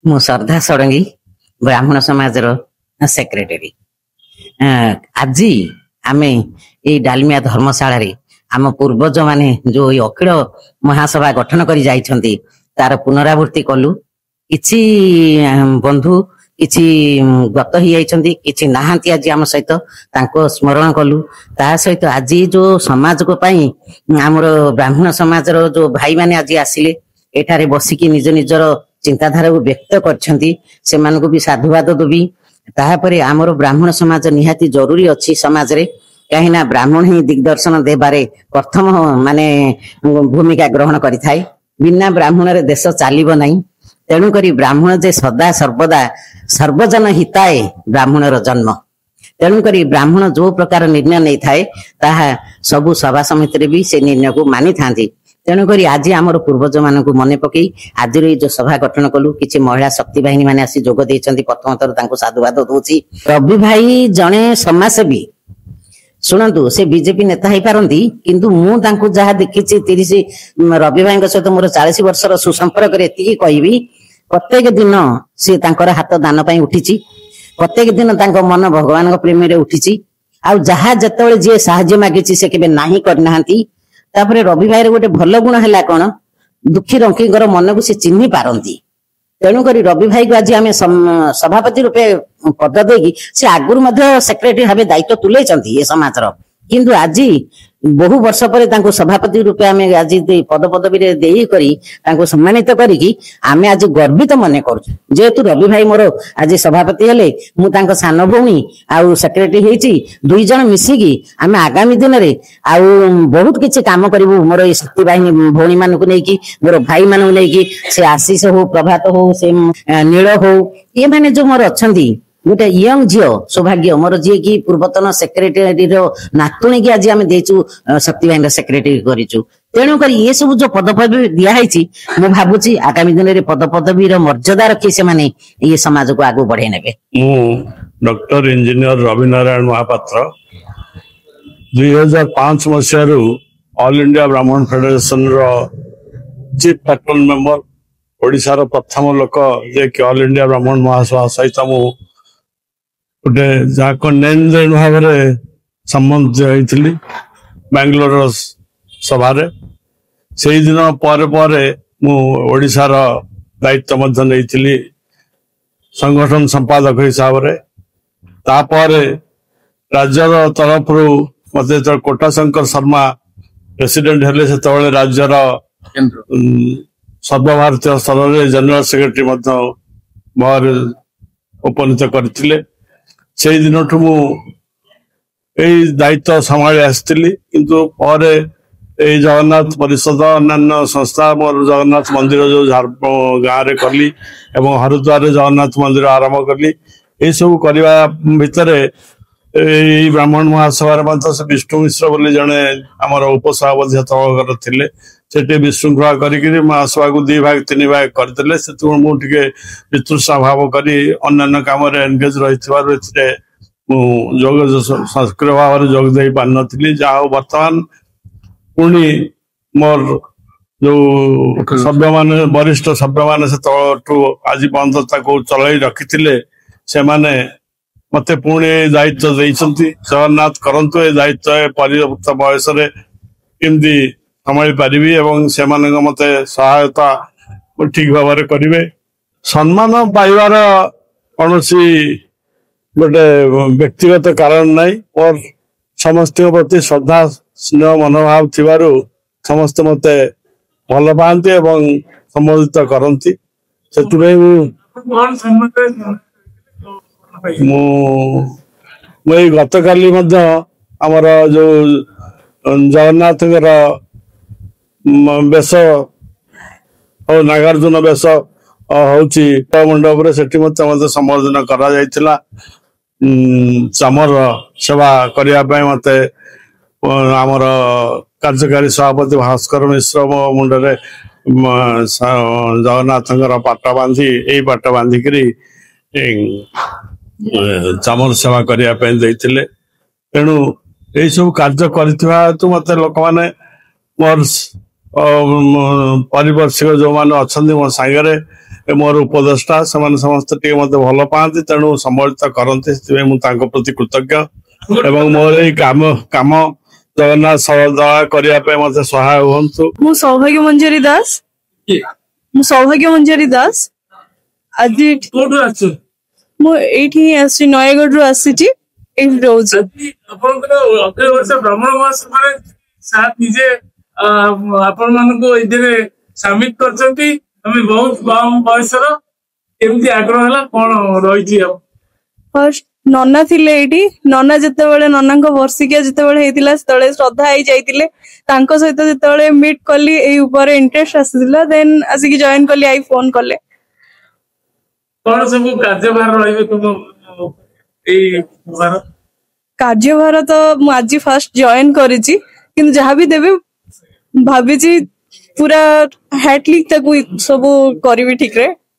मु श्रद्धा षडंगी ब्राह्मण समाज सेक्रेटरी। आज आम ये डालमिया धर्मशाला आम पूर्वज माने जो अखिल महासभा गठन कर जाइछंती तार पुनरावृत्ति कलु। किछि बंधु किछि गत ही जाइछंती, किछि नाहांती आज आम सहित तांको स्मरण कलु। ता सहित आज जो समाज को पई आमर ब्राह्मण समाज रो जो भाई माने आज आसिले एठारे बसिकी निज निजर चिंताधारा को व्यक्त करछंती, सेमान को भी साधुवाद देबी। ताहापरे आमर ब्राह्मण समाज निहाती जरूरी अछि समाज रे, कहीं ना ब्राह्मण ही दिग्दर्शन देबारे प्रथम माने भूमिका ग्रहण करि थाए। बिना ब्राह्मण रे देश चालिबो नाही। तेणु करी ब्राह्मण जे सदा सर्वदा सर्वजन हिताय ब्राह्मण रो जन्म। तेणु करी ब्राह्मण जो प्रकार निर्णय नहीं थाए ताहा सबु सभा समिति रे भी से निर्णय को मानि थांती। तेणु करी आज आमर पूर्वज मान को मन पकई आज जो सभा गठन कलु। किछि महिला शक्ति बाहिनी माने आसी जोग देइछंती, प्रथमतर तांको साधुवाद दोछि। रवि भाई जणे समाजसेवी, शुणु से बीजेपी नेता ही पारंती, किंतु मु तांको जहा देखिछि 30 रवि भाई सहित मोर 40 वर्षर सुसंपर्क रे एतिकी कहबी। प्रत्येक दिन से तांकर हाथ दान पई उठिछि, प्रत्येक दिन तांको मन भगवान प्रेम रे उठिछि। आ जहा जतबेले जे साहाय्य मागिछि से केबे नाही करनाहांती। तापरे रवि भाई रे गोटे भल गुण हैला कोन, दुखी रंकीगर मन को से चिन्हि पारंती। तेणु करी रवि भाई को आज आम सभापति रूपे पद देगी से आगुर मध्य सेक्रेटरी भाव दायित्व तुलेचंती ये समाज रो, किंतु आज बहु वर्ष पर तांको सभापति रूपे आम आज पद पदवी रे देई करी तांको सम्मानित करिकी आमे आज गर्वित मने करू। जेहेतु रवि भाई मोर आज सभापति हेले, मु तांको सान भौणी आउ सेक्रेटरी हेची, दुई जण मिसिकी आमे आगामी दिन रे आउ बहुत किछि काम करिवु। मोर ए शक्ति बाहिनी भौणी मानकु नेकी, मोर भाई मानकु नेकी, से आशीष हो, प्रभात हो, से नील हो, ये माने जो मोर अछंती गोटे यंग झियो सौभाग्य मोर जी की पूर्वतन सेक्रेटरी रो नातुणी की आज आम देचु शक्ति बाहिनी सेक्रेटरी करिचु। तेणु कर ये सब जो पद पदवी दिया है मु भाबुची आगामी दिन रे पद पदवी रो मर्यादा रखी से माने ये समाज को आगु बढ़े नेबे। डॉक्टर इंजीनियर रवि नारायण महापात्र 2005 मसीह ऑल इंडिया ब्राह्मण फेडरेशन रो चीफ पैट्रन मेंबर, ओडिशा रो प्रथम लोक जे कि ऑल इंडिया ब्राह्मण महासभा सहित मु गोटे जाको लेन देन भाव संबंध होती बांग्लोर सभा से दिन पर ओडिशार दायित्व नहीं संगठन संपादक हिसाब से। तापर राज्यर तरफ मत कोटाशंकर शर्मा प्रेसिडेंट हेले से राज्यर सर्वभारतीय स्तर में जनरल सेक्रेटरी उपनीत करते। से दिन मु दायित्व संभाली आसती, किंतु पर जगन्नाथ परिषद अन्य संस्था मोर जगन्नाथ मंदिर जो गाँव में कली एवं हरिद्वार जगन्नाथ मंदिर आरंभ कली। ये सब करने भितर ब्राह्मण महासभा से विष्णु मिश्र बोली जड़े आमर उपसभापति तौर थे विशृंखला कर महासभा को 2 भाग 3 भाग करते। से मुझे वितृषा भाव कर अन्य कम एनगेज रही सक्रिय भाव में जोग दे पार नी। जहाँ बर्तमान पुणी मोर जो सभ्य मान वरिष्ठ सभ्य मान से तलू आज पर्यटन को चल रखी से माने मते पुणी दायित्व देइछंती। जगन्नाथ करंतु ए दायित्व परिवर्तित बयस केमती संभाली पारिबी एवं से मते सहायता ठीक भाव में करेंगे। सम्मान पाइबार कौन गोटे व्यक्तिगत कारण नहीं और समस्त प्रति श्रद्धा स्नेह मनोभाव थिबारु समस्त मते भल पाती एवं संबोधित करती। गत काली आमर जो जगन्नाथ बेश और नागार्जुन बेश हूँ मंडप से मत संबोधन करा चमर सेवा करने मत आमर कार्यकारी सभापति भास्कर मिश्र मो मुंडे जगन्नाथ पाट बांधी यही पाट बांधिक चमर सेवा करने तेणु यही सब कार्य कर मत लोक मैंने मोर परिवर्षिक जो मैंने अच्छा मो सागर मोर उपदेष्टा से समस्त टे मते भल पाती तेणु सम्मिलित करते मु तांको प्रति कृतज्ञ एवं मोर ए काम काम जगन्नाथ सरलदला करिया पे मते सहाय होंतु। मु सौभाग्य मंजरी दास आज मु एठी आसी नयगढ़ रु आसी एठी रोज भ्रमण मास माने साथ निजे आपण मान को इधरे शामिल करछंती हमें बहुत कम बयसर केमती आग्रह हला कोन रहिछि। फर्स्ट नन्ना थिले एठी नन्ना जते बेले नन्ना को वर्षिकिया जते बेले हेतिला तळे श्रद्धा आई जाइतिले तांको सहित जते बेले मीट कली ए ऊपर इंटरेस्ट आसिला देन आसी की जॉइन कली आई फोन करले कोन सब कार्यभार रहिबे तुम ए भार कार्यभार तो मु आज फर्स्ट जॉइन करिछि किंतु जहाँ भी देबे भाभी पूरा हैटली तक सब करी ठीक रे।